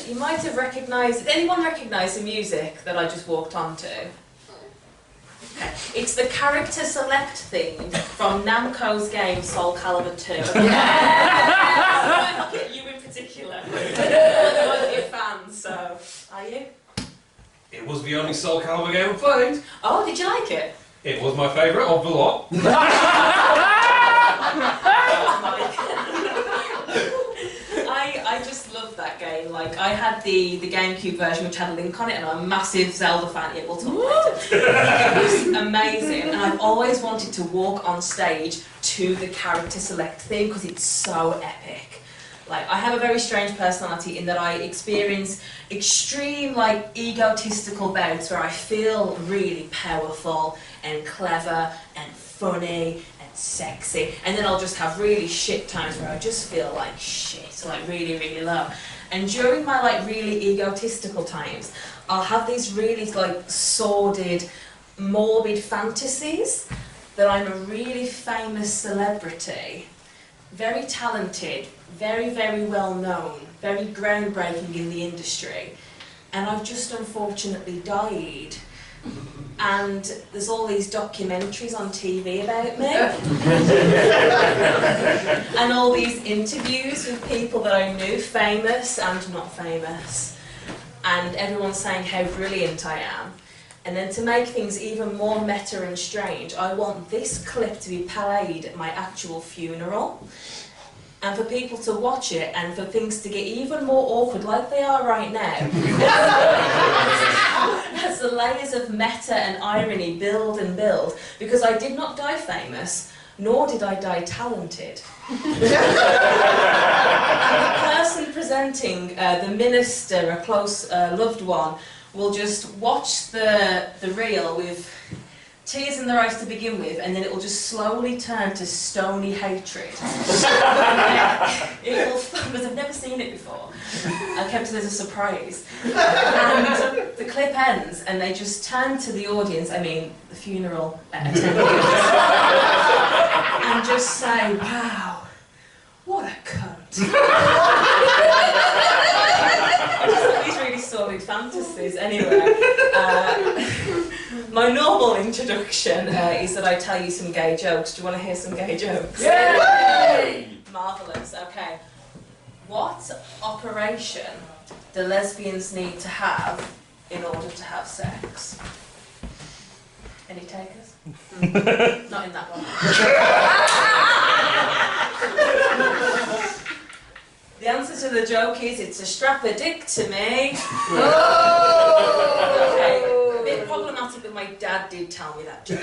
you might have recognised. Did anyone recognise the music that I just walked onto? Okay. It's the character select theme from Namco's game Soul Calibur 2. Yeah! Look at you in particular. You might be a fan, so are you? It was the only Soul Calibur game I played. Oh, did you like it? It was my favourite of the lot. I just loved that game. Like, I had the GameCube version which had a link on it, and I'm a massive Zelda fan. Yeah, we'll talk later. It was amazing, and I've always wanted to walk on stage to the character select theme because it's so epic. Like, I have a very strange personality in that I experience extreme, like, egotistical bouts where I feel really powerful and clever and funny and sexy, and then I'll just have really shit times where I just feel like shit, like really, really low. And during my, like, really egotistical times, I'll have these really, like, sordid, morbid fantasies that I'm a really famous celebrity, very talented, very, very well known, very groundbreaking in the industry, and I've just unfortunately died. And there's all these documentaries on TV about me, and all these interviews with people that I knew, famous and not famous, and everyone's saying how brilliant I am. And then to make things even more meta and strange, I want this clip to be played at my actual funeral, and for people to watch it, and for things to get even more awkward, like they are right now, as the layers of meta and irony build and build, because I did not die famous, nor did I die talented. And the person presenting, the minister, a close loved one, will just watch the reel with tears in their eyes to begin with, and then it will just slowly turn to stony hatred. It will, because I've never seen it before. I kept it as a surprise. And the clip ends, and they just turn to the audience, I mean, the funeral attendants, and just say, "Wow, what a cunt." These really sordid fantasies. Anyway, my normal introduction is that I tell you some gay jokes. Do you want to hear some gay jokes? Yay! Marvellous. Okay. What operation do lesbians need to have in order to have sex? Any takers? Not in that one. The answer to the joke is it's a strap-a-dick-to-me. Okay, a bit problematic, but my dad did tell me that joke.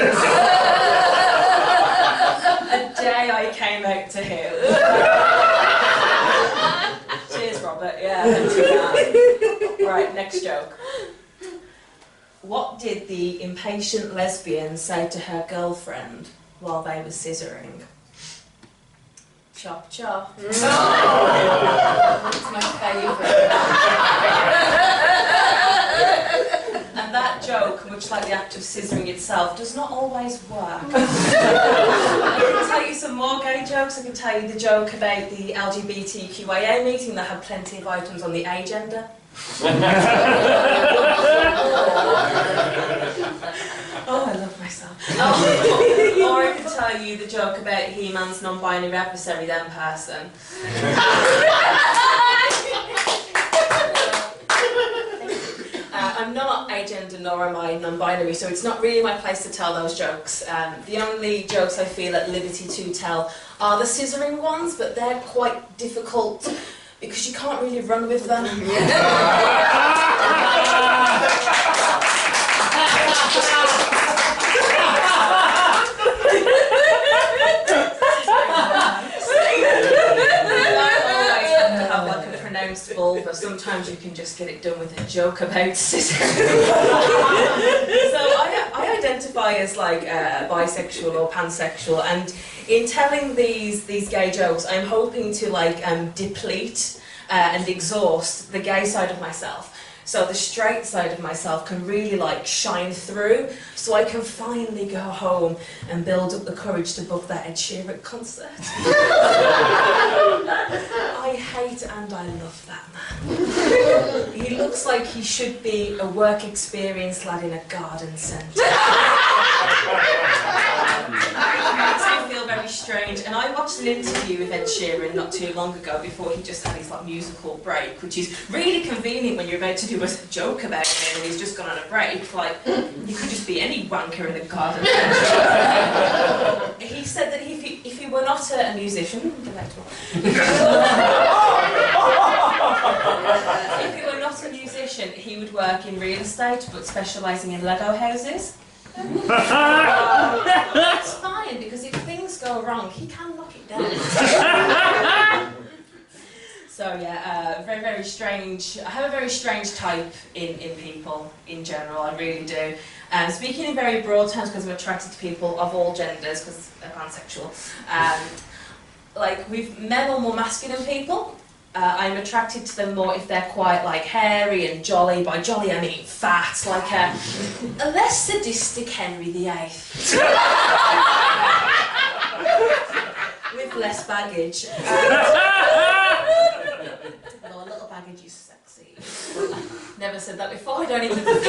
The day I came out to him. Cheers, Robert. Yeah, thank you. Right, next joke. What did the impatient lesbian say to her girlfriend while they were scissoring? Chop chop. No! It's my favourite. And that joke, much like the act of scissoring itself, does not always work. I can tell you some more gay jokes. I can tell you the joke about the LGBTQIA meeting that had plenty of items on the agenda. Oh, I love myself. Or I could tell you the joke about He-Man's non-binary adversary, then person. I'm not agender, nor am I non-binary, so it's not really my place to tell those jokes. The only jokes I feel at liberty to tell are the scissoring ones, but they're quite difficult because you can't really run with them. Vulva. Sometimes you can just get it done with a joke about scissoring. So I identify as like bisexual or pansexual, and in telling these gay jokes, I'm hoping to like deplete and exhaust the gay side of myself. So the straight side of myself can really like shine through, so I can finally go home and build up the courage to book that Ed Sheeran concert. I hate and I love that man. He looks like he should be a work experience lad in a garden centre. It makes me feel very strange. And I watched an interview with Ed Sheeran not too long ago before he just had his like musical break, which is really convenient when you're about to do a joke about him and he's just gone on a break. Like, you could just be any wanker in a garden. He said that if he were not a musician, if he were not a musician, he would work in real estate, but specialising in Lego houses. That's fine, because if things go wrong, he can knock it down. So yeah, very, very strange. I have a very strange type in people in general, I really do. Speaking in very broad terms, because I'm attracted to people of all genders, because I'm pansexual. Like, with male or more masculine people, I'm attracted to them more if they're quite like hairy and jolly. By jolly I mean fat, like a less sadistic Henry VIII. With less baggage. Well, a little baggage is sexy. Never said that before, I don't even think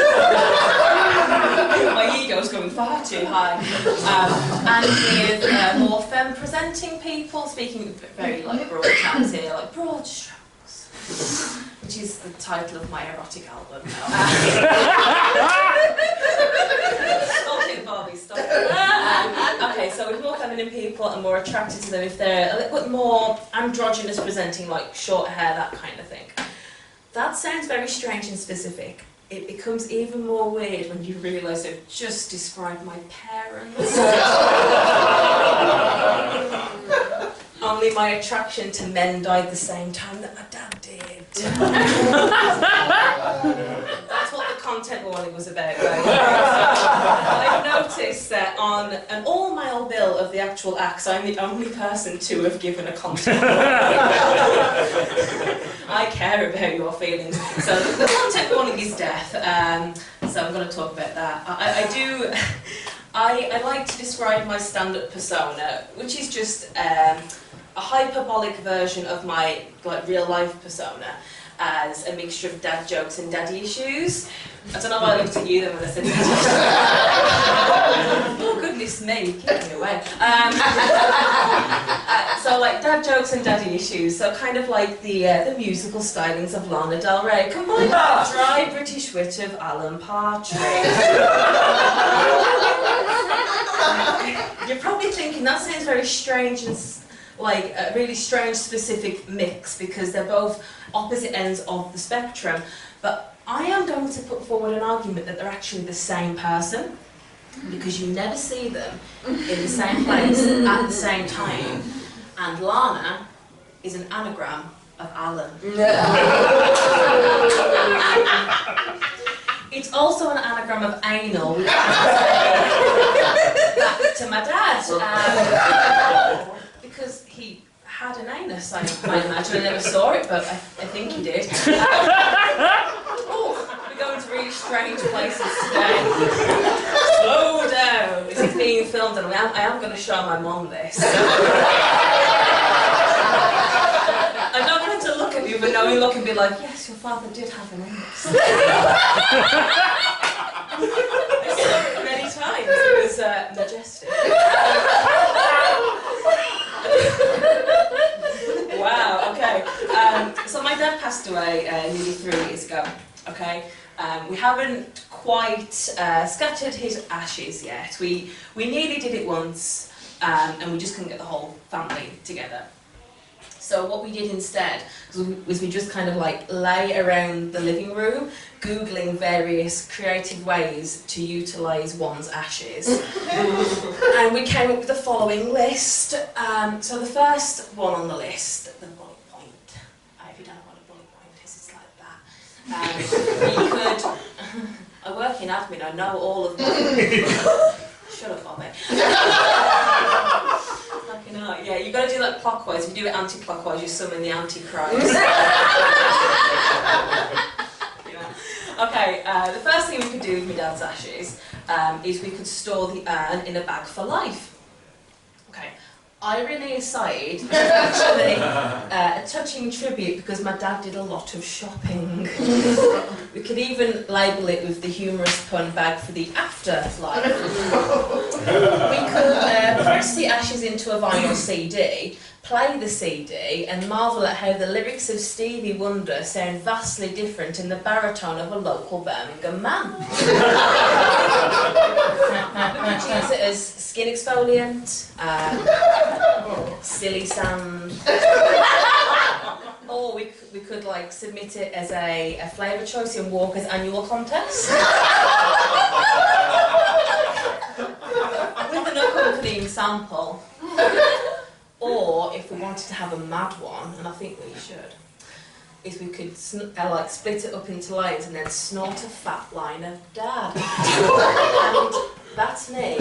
my ego's going far too high. And with more femme-presenting people, speaking very like broad terms here, like broad strokes, which is the title of my erotic album now. Stop it, Bobbie, stop it. Okay, so with more feminine people, I'm more attracted to them if they're a little bit more androgynous presenting, like short hair, that kind of thing. That sounds very strange and specific. It becomes even more weird when you realise I've just described my parents. Only my attraction to men died the same time that my dad did. That's what the content warning was about, right? I've noticed that on an all-male bill of the actual acts, I'm the only person to have given a content warning. I care about your feelings. So the content warning is death. So I'm going to talk about that. I like to describe my stand-up persona, which is just a hyperbolic version of my like real-life persona, as a mixture of dad jokes and daddy issues. I don't know why I looked at you then when I said daddy issues. Oh goodness me, keep me away. So like dad jokes and daddy issues, so kind of like the musical stylings of Lana Del Rey, combined with the dry British wit of Alan Partridge. You're probably thinking that sounds very strange and like a really strange specific mix, because they're both opposite ends of the spectrum, but I am going to put forward an argument that they're actually the same person, because you never see them in the same place at the same time, and Lana is an anagram of Alan. It's also an anagram of anal, which back to my dad. Because he had an anus, I imagine. I never saw it, but I think he did. We're going to really strange places today. Slow down. This is being filmed, and I am going to show my mum this. I'm not going to look at you, but knowing look and be like, yes, your father did have an anus. I saw it many times. It was majestic. Wow, okay. So my dad passed away nearly 3 years ago, okay? We haven't quite scattered his ashes yet. We nearly did it once, and we just couldn't get the whole family together. So what we did instead was we just kind of like lay around the living room, Googling various creative ways to utilise one's ashes. And we came up with the following list. So the first one on the list, the bullet point. If you don't know what a bullet point is, it's like that. You could... I work in admin, I know all of them. Shut up, Bobbie. Yeah, you've got to do that clockwise. If you do it anti-clockwise, you summon the Antichrist. Yeah. do with my dad's ashes is we could store the urn in a bag for life. Okay. Irony aside, it's actually a touching tribute because my dad did a lot of shopping. We could even label it with the humorous pun bag for the afterlife. We could press the ashes into a vinyl CD, play the CD and marvel at how the lyrics of Stevie Wonder sound vastly different in the baritone of a local Birmingham man. We could use it as skin exfoliant, silly sand, or we could like submit it as a flavour choice in Walker's annual contest. With an accompanying sample. Or if we wanted to have a mad one, and I think we should, is we could like split it up into layers and then snort a fat line of dad. And that's me.